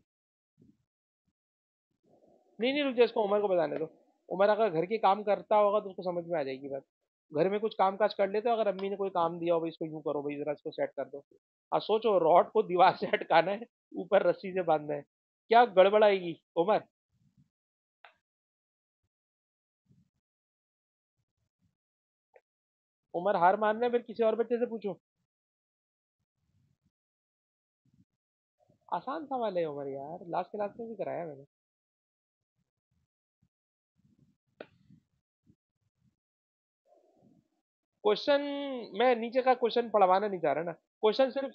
नहीं नहीं, रुक जाए, इसको उमर को बताने दो। उमर अगर घर के काम करता होगा तो उसको समझ में आ जाएगी बात। घर में कुछ काम काज कर लेते हो, अगर अम्मी ने कोई काम दिया हो, भाई इसको यूं करो, भाई जरा इसको सेट कर दो। अब सोचो, रॉड को दीवार से अटकाना है, ऊपर रस्सी से बांधना है, क्या गड़बड़ आएगी उमर? उमर हार मानना है, फिर किसी और बच्चे से पूछो। आसान सवाल है उमर यार, लास्ट क्लास में भी कराया मैंने। क्वेश्चन, मैं नीचे का क्वेश्चन पढ़वाना नहीं चाह रहा ना, क्वेश्चन सिर्फ।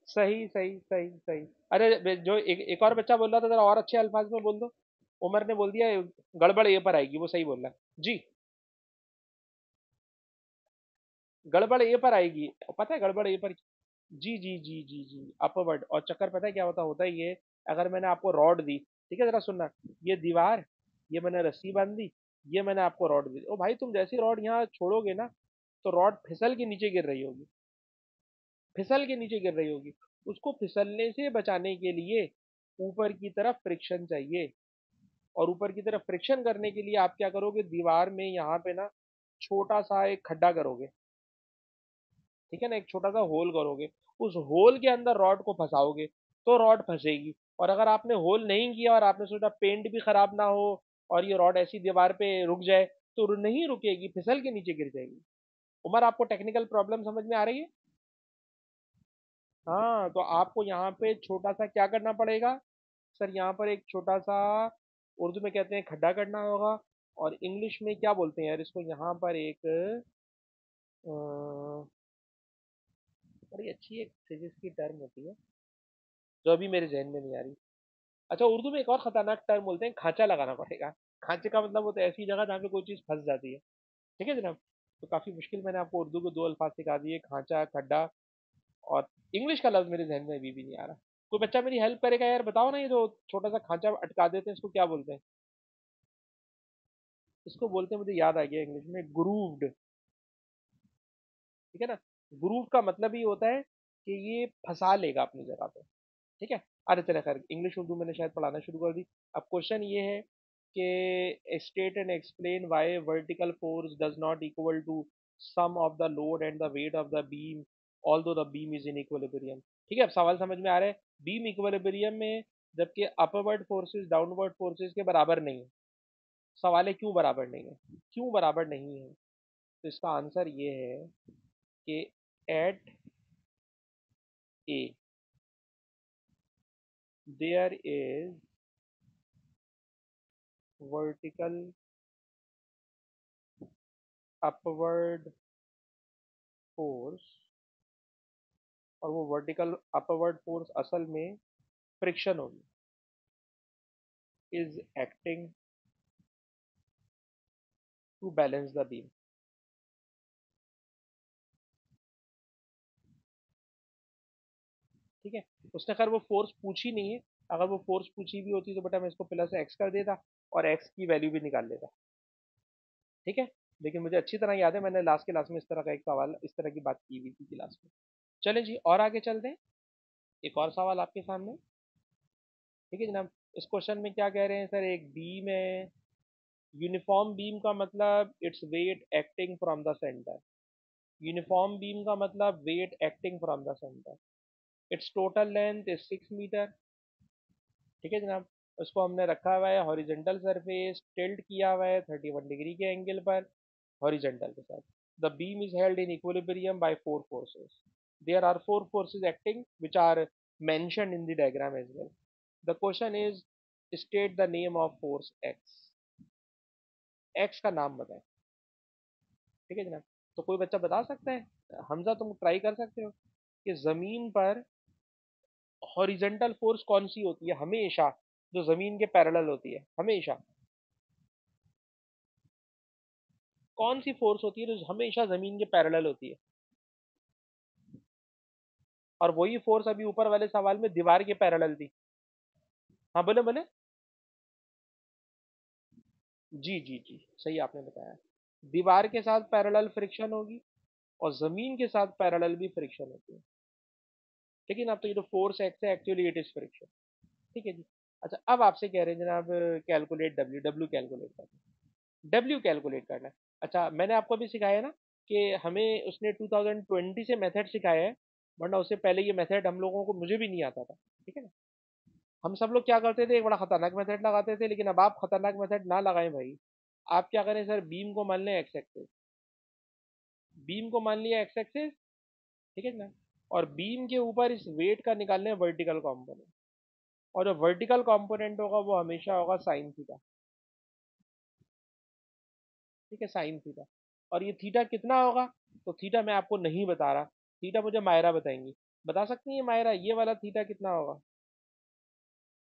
सही सही सही सही। अरे जो एक और बच्चा बोल रहा था, जरा और अच्छे अल्फाज में बोल दो। उमर ने बोल दिया गड़बड़ ये पर आएगी, वो सही बोल रहा है जी। गड़बड़ ये पर आएगी, पता है गड़बड़ ये पर। जी जी जी जी जी, अपवर्ड। और चक्कर पता है क्या होता होता है ये, अगर मैंने आपको रॉड दी, ठीक है जरा सुनना, ये दीवार, ये मैंने रस्सी बांध दी, ये मैंने आपको रॉड दी, ओ भाई तुम जैसी रॉड यहाँ छोड़ोगे ना, तो रॉड फिसल के नीचे गिर रही होगी, फिसल के नीचे गिर रही होगी। उसको फिसलने से बचाने के लिए ऊपर की तरफ फ्रिक्शन चाहिए। और ऊपर की तरफ फ्रिक्शन करने के लिए आप क्या करोगे, दीवार में यहाँ पे ना छोटा सा एक खड्डा करोगे, ठीक है ना, एक छोटा सा होल करोगे। उस होल के अंदर रॉड को फंसाओगे तो रॉड फंसेगी। और अगर आपने होल नहीं किया और आपने सोचा पेंट भी खराब ना हो और ये रॉड ऐसी दीवार पे रुक जाए, तो नहीं रुकेगी, फिसल के नीचे गिर जाएगी। उमर, आपको टेक्निकल प्रॉब्लम समझ में आ रही है? हाँ, तो आपको यहाँ पे छोटा सा क्या करना पड़ेगा, सर यहाँ पर एक छोटा सा, उर्दू में कहते हैं खड्डा करना होगा, और इंग्लिश में क्या बोलते हैं यार इसको, यहाँ पर एक बड़ी अच्छी एक फिजिक्स की टर्म होती है जो अभी मेरे जहन में नहीं आ रही। अच्छा, उर्दू में एक और खतरनाक टर्म बोलते हैं, खांचा लगाना पड़ेगा। खांचे का मतलब होता है ऐसी जगह जहाँ पे कोई चीज़ फंस जाती है। ठीक है जनाब। तो काफ़ी मुश्किल मैंने आपको उर्दू के दो अल्फाज सिखा दिए, खांचा, खड्डा, और इंग्लिश का लफ्ज़ मेरे जहन में अभी भी नहीं आ रहा। कोई बच्चा मेरी हेल्प करेगा यार, बताओ ना, ये जो छोटा सा खांचा अटका देते हैं इसको क्या बोलते हैं? इसको बोलते हैं, मुझे याद आ गया इंग्लिश में, ग्रूव्ड। ठीक है ना। ग्रूव का मतलब ही होता है कि ये फंसा लेगा अपनी जगह पे। ठीक है। अरे चले खैर, इंग्लिश उर्दू मैंने शायद पढ़ाना शुरू कर दी। अब क्वेश्चन ये है कि state and explain why vertical force does not equal to sum of the load and the weight of the beam although the beam is in equilibrium. ठीक है, अब सवाल समझ में आ रहा है। बीम इक्विलिब्रियम में जबकि अपवर्ड फोर्सेस डाउनवर्ड फोर्सेस के बराबर नहीं है। सवाल है क्यों बराबर नहीं है, क्यों बराबर नहीं है? तो इसका आंसर ये है कि at A there is vertical upward force, और वो वर्टिकल अपवर्ड फोर्स असल में फ्रिक्शन होगी, is acting to balance the beam. ठीक है। उसने खैर वो फोर्स पूछी नहीं है। अगर वो फोर्स पूछी भी होती तो बेटा मैं इसको प्लस एक्स कर देता और एक्स की वैल्यू भी निकाल लेता। ठीक है। लेकिन मुझे अच्छी तरह याद है, मैंने लास्ट क्लास में इस तरह का एक सवाल, इस तरह की बात की हुई थी क्लास में। चलें जी, और आगे चलते हैं। एक और सवाल आपके सामने। ठीक है जनाब। इस क्वेश्चन में क्या कह रहे हैं सर, एक बीम है, यूनिफॉर्म बीम का मतलब its weight acting from the centre. Uniform beam का मतलब weight acting from the centre. Its total length is 6 metre. ठीक है जनाब। उसको हमने रखा हुआ है हॉरिजेंटल सरफेस, टिल्ट किया हुआ है 31 डिग्री के एंगल पर, हॉरिजेंटल के साथ। The beam is held in equilibrium by four forces. There are four forces acting which are mentioned in the diagram as well. The question is, state the name of force x। x का नाम बताएं। ठीक है जनाब। तो कोई बच्चा बता सकता है, हमजा तुम ट्राई कर सकते हो कि जमीन पर हॉरिजेंटल फोर्स कौन सी होती है हमेशा, जो जमीन के पैरेलल होती है हमेशा? कौन सी फोर्स होती है जो हमेशा जमीन के पैरेलल होती है? और वही फोर्स अभी ऊपर वाले सवाल में दीवार के पैरेलल थी। हाँ बोले बोले। जी जी जी, सही आपने बताया। दीवार के साथ पैरेलल फ्रिक्शन होगी और जमीन के साथ पैरेलल भी फ्रिक्शन होती है। लेकिन अब तो ये तो फोर्स एक्स है, एक्चुअली इट इज फ्रिक्शन। ठीक है जी। अच्छा, अब आपसे कह रहे हैं जनाब, कैलकुलेट डब्ल्यू। डब्ल्यू कैलकुलेट करना है, डब्ल्यू कैलकुलेट करना है। अच्छा, मैंने आपको भी सिखाया ना कि हमें उसने 2020 से मेथड सिखाया है, वरना उससे पहले ये मेथड हम लोगों को, मुझे भी नहीं आता था। ठीक है ना। हम सब लोग क्या करते थे, एक बड़ा खतरनाक मेथड लगाते थे, लेकिन अब आप खतरनाक मेथड ना लगाएं भाई। आप क्या करें सर, बीम को मान लें एक्स एक्सिस। बीम को मान लिया एक्स एक्सिस। ठीक है ना। और बीम के ऊपर इस वेट का निकालने वर्टिकल कंपोनेंट, और जो वर्टिकल कंपोनेंट होगा वो हमेशा होगा साइन थीटा। ठीक है, साइन थीटा। और ये थीटा कितना होगा, तो थीटा मैं आपको नहीं बता रहा, थीटा मुझे मायरा बताएंगी। बता सकती है मायरा, ये वाला थीटा कितना होगा?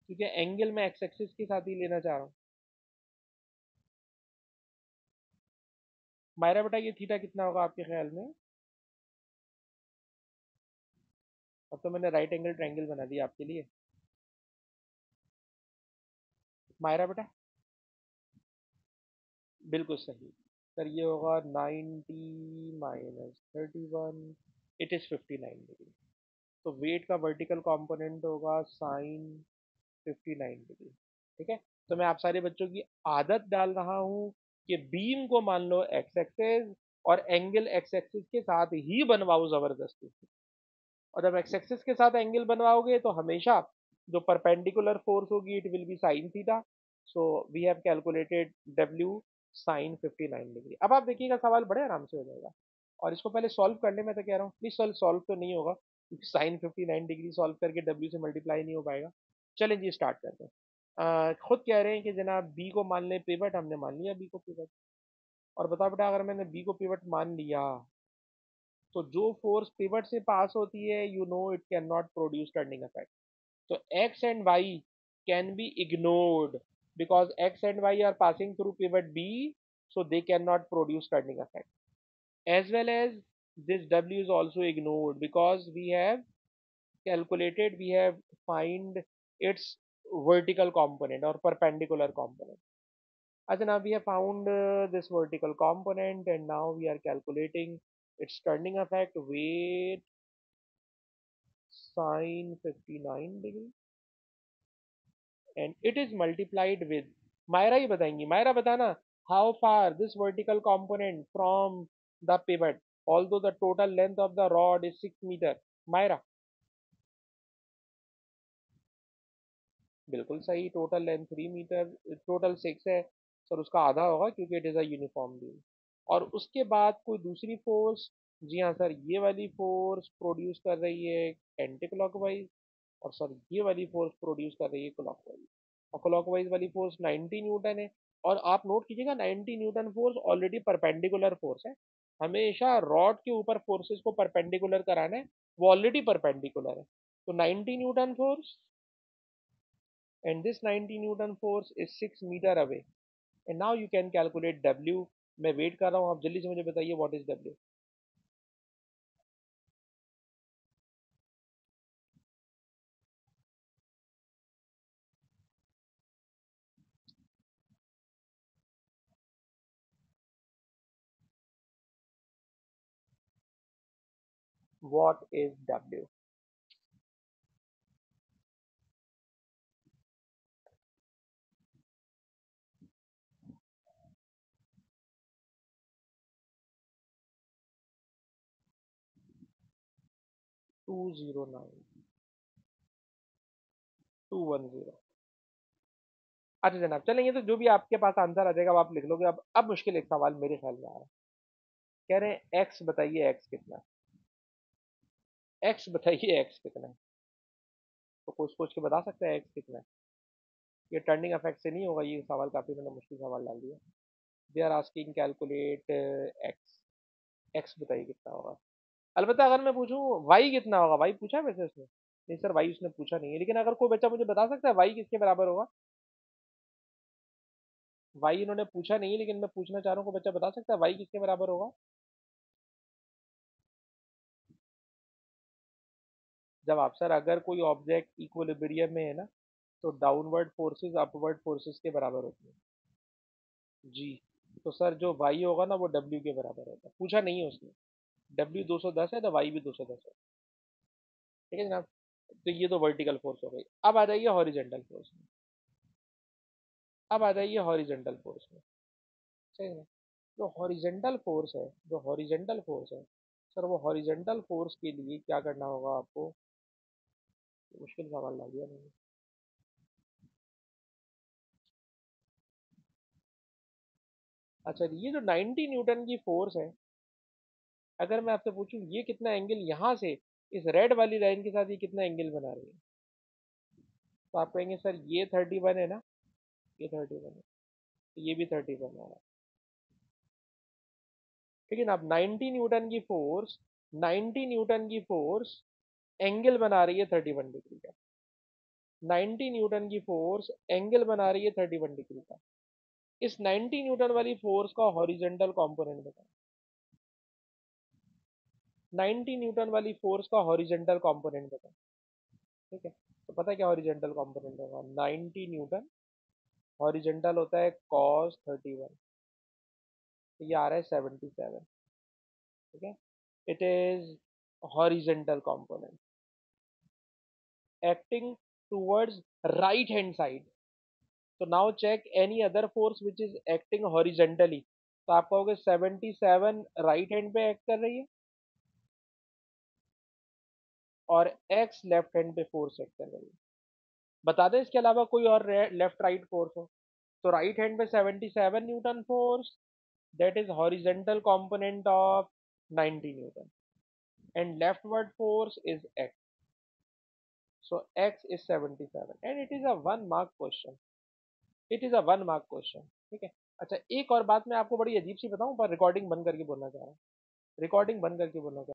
क्योंकि एंगल मैं एक्स एक्सिस के साथ ही लेना चाह रहा हूँ। मायरा बेटा, ये थीटा कितना होगा आपके ख्याल में? अब तो मैंने राइट एंगल ट्रायंगल बना दिया आपके लिए। मायरा बेटा, बिल्कुल सही। सर ये होगा 90 माइनस 31, इट इज़ 59 डिग्री। तो वेट का वर्टिकल कंपोनेंट होगा साइन 59 डिग्री। ठीक है, तो मैं आप सारे बच्चों की आदत डाल रहा हूँ कि बीम को मान लो एक्स एक्सेस और एंगल एक्स एक्सिस के साथ ही बनवाओ जबरदस्ती। और जब एक्स एक्सिस के साथ एंगल बनवाओगे तो हमेशा जो परपेंडिकुलर फोर्स होगी it will be sine theta. So we have calculated डब्ल्यू साइन 59 डिग्री। अब आप देखिएगा सवाल बड़े आराम से हो जाएगा। और इसको पहले सॉल्व करने में तो कह रहा हूँ प्लीज सॉल्व तो नहीं होगा क्योंकि साइन 59 डिग्री सॉल्व करके डब्ल्यू से मल्टीप्लाई नहीं हो पाएगा। चलें जी स्टार्ट करते हैं। खुद कह रहे हैं कि जनाब बी को मान लें पिवट, हमने मान लिया बी को पिवट। और बताओ बेटा अगर मैंने बी को पिवट मान लिया तो जो फोर्स पिवट से पास होती है you know it can not produce turning effect. तो x and y can be ignored because x and y are passing through pivot B, so they cannot produce turning effect. As well as this W is also ignored because we have calculated, we have find its vertical component or perpendicular component. Achha, now we have found this vertical component and now we are calculating its turning effect. Wait, sine 59 degree and it is multiplied with Myra ही बताएंगी। मायरा बताना how far this vertical component from the pivot although the total length of the rod is 6 metre. Maira बिल्कुल सही, total length 3 metre, total 6 है sir, उसका आधा होगा क्योंकि it is a uniform beam. और उसके बाद कोई दूसरी फोर्स, जी हाँ सर, ये वाली फोर्स प्रोड्यूस कर रही है एंटी क्लॉकवाइज और सर ये वाली फोर्स प्रोड्यूस कर रही है क्लॉकवाइज। और क्लॉकवाइज वाली फोर्स 90 न्यूटन है। और आप नोट कीजिएगा 90 Newton force already perpendicular force है। हमेशा रॉड के ऊपर फोर्सेस को परपेंडिकुलर कराना है, वो ऑलरेडी परपेंडिकुलर है। तो 90 Newton force and this 90 Newton force is 6 meter away and now you can calculate W। मैं वेट कर रहा हूँ, आप जल्दी से मुझे बताइए what is W। What is W? 209 210। अच्छा जनाब चलेंगे, तो जो भी आपके पास आंसर आ जाएगा वो आप लिख लोगे। अब मुश्किल एक सवाल मेरे ख्याल में आ रहा है। कह रहे हैं एक्स बताइए एक्स कितना है, एक्स बताइए एक्स कितना है। तो कुछ सोच के बता सकते हैं एक्स कितना है। ये टर्निंग इफेक्ट से नहीं होगा, ये सवाल काफी मैंने मुश्किल सवाल डाल दिया। They are asking calculate x, x बताइए कितना होगा। अलबत्ता अगर मैं पूछूं वाई कितना होगा, वाई पूछा है वैसे उसने? नहीं सर वाई उसने पूछा नहीं है, लेकिन अगर कोई बच्चा मुझे बता सकता है वाई किसके बराबर होगा। वाई इन्होंने पूछा नहीं है लेकिन मैं पूछना चाह रहा हूँ, कोई बच्चा बता सकता है वाई किसके बराबर होगा। जब आप सर अगर कोई ऑब्जेक्ट इक्विलिब्रियम में है ना तो डाउनवर्ड फोर्सेस अपवर्ड फोर्सेस के बराबर होती है। जी, तो सर जो वाई होगा ना वो डब्ल्यू के बराबर होगा, पूछा नहीं है उसने। डब्ल्यू 210 है तो वाई भी 210 है। ठीक है जनाब, तो ये तो वर्टिकल फोर्स हो गई। अब आ जाइए हॉरिजेंटल फोर्स में। अब आ जाइए हॉरिजेंटल फोर्स में। सही है। जो हॉरिजेंटल फोर्स है, जो हॉरिजेंटल फोर्स है सर, वो हॉरिजेंटल फोर्स के लिए क्या करना होगा आपको। मुश्किल सवाल ला दिया मैंने। अच्छा ये जो 90 न्यूटन की फोर्स है, अगर मैं आपसे पूछूं ये कितना एंगल यहाँ से इस रेड वाली लाइन के साथ ये कितना एंगल बना रही है, तो आप कहेंगे सर ये 31 है ना, ये 31 है, तो ये भी 31 है। लेकिन अब 90 न्यूटन की फोर्स, 90 न्यूटन की फोर्स एंगल बना रही है 31 डिग्री का। 90 न्यूटन की फोर्स एंगल बना रही है 31 डिग्री का। इस 90 न्यूटन वाली फोर्स का हॉरिजेंटल कंपोनेंट बताओ। 90 न्यूटन वाली फोर्स का हॉरिजेंटल कंपोनेंट बताओ। ठीक है, तो पता है क्या हॉरिजेंटल कंपोनेंट होगा, 90 न्यूटन हॉरिजेंटल होता है cos 31, तो ये आ रहा है 77। ठीक है, it is horizontal component acting towards right hand side. तो now check any other force which is acting horizontally. तो आप कहोगे 77 राइट हैंड पे एक्ट कर रही है और x लेफ्ट हैंड पे फोर्स एक्ट कर रही है। बता दें इसके अलावा कोई और लेफ्ट राइट फोर्स हो। तो राइट हैंड पे 77 Newton force, that is horizontal component of 90 Newton, and leftward force is x. So x is 77 and it is a 1 mark question. It is a 1 mark question. ठीक है। अच्छा, एक और बात मैं आपको बड़ी अजीब सी बताऊं, पर रिकॉर्डिंग बंद करके बोलना चाह रहा हूँ। रिकॉर्डिंग बंद करके बोलना चाह रहा हूँ।